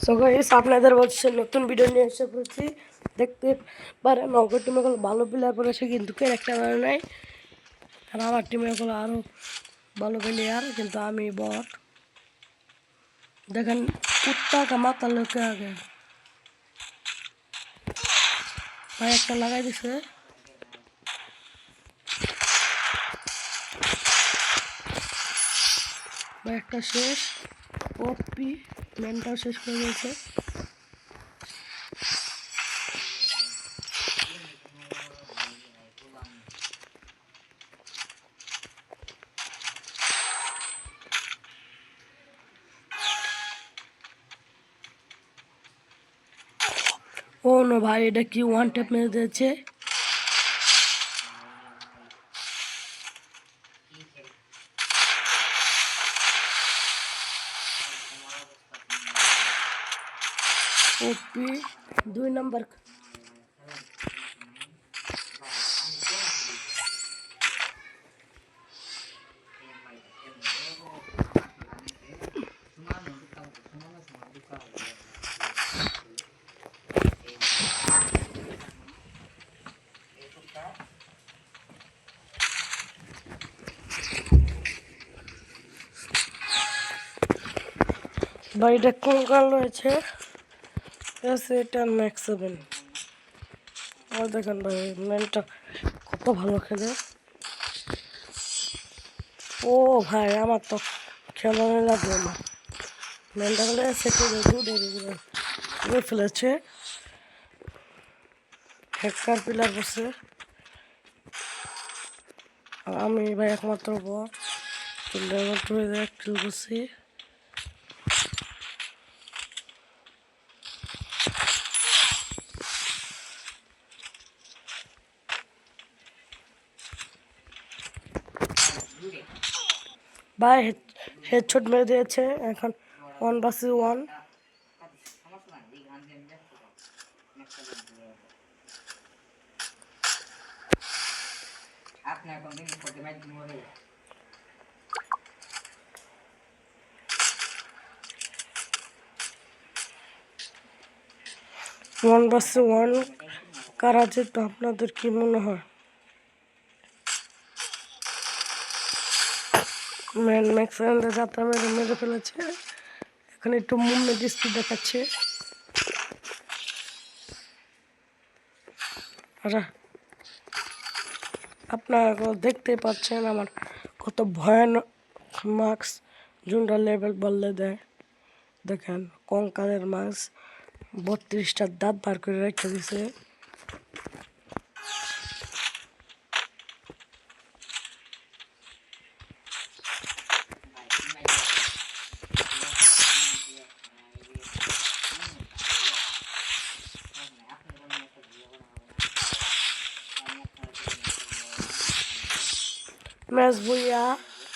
So guys আপনাদের বলছে নতুন ভিডিও নিয়ে এসে পড়েছি। দেখতে পারেন নগর টিমে গুলো ভালো প্লেয়ার পড়েছে, কিন্তু একটা ভালো নাই। আর আমার টিমে গুলো আরো ভালো প্লেয়ার, কিন্তু আমি বট। দেখেন কুত্তা का माथा लोके आगे ভাই একটা লাগাই দিছে। ভাই একটা শেষ, ওপি ম্যানটাও শেষ করে দিয়েছে। ও নো ভাই, এটা কি ওয়ান ট্যাপ মেরে দিয়েছে। ওপি 2 নম্বর। ভাই এটা কোন কাল রয়েছে, এটা ম্যাক্স 7। আর দেখেন ভাই ম্যানটা কত ভালো খেলে। ও ভাই আমার তো খেলানো লাগলো না, ম্যানটা খেলে সেকেন্ডে দুটো ফেলেছে। হ্যাকার প্লেয়ার বসে, আর আমি ভাই একমাত্র বট লেভেল 2 এ কিল করছি। ভাই হেডশট মেরে দিয়েছে, এখন 1 vs 1। ওয়ান vs 1 কারা যেত আপনাদের কি মনে হয়? ম্যান ম্যাক্স যাত্রা মেরে ফেলেছে, এখন একটু মুভমেন্ট স্পিড দেখাচ্ছে। আপনারা দেখতে পাচ্ছেন আমার কত ভয়ানক মার্কস জুনটা লেভেল বললে দেয়। দেখেন কঙ্কালের মাছ 32টা দাঁত বার করে রেখে দিছে। ম্যাচ বইয়া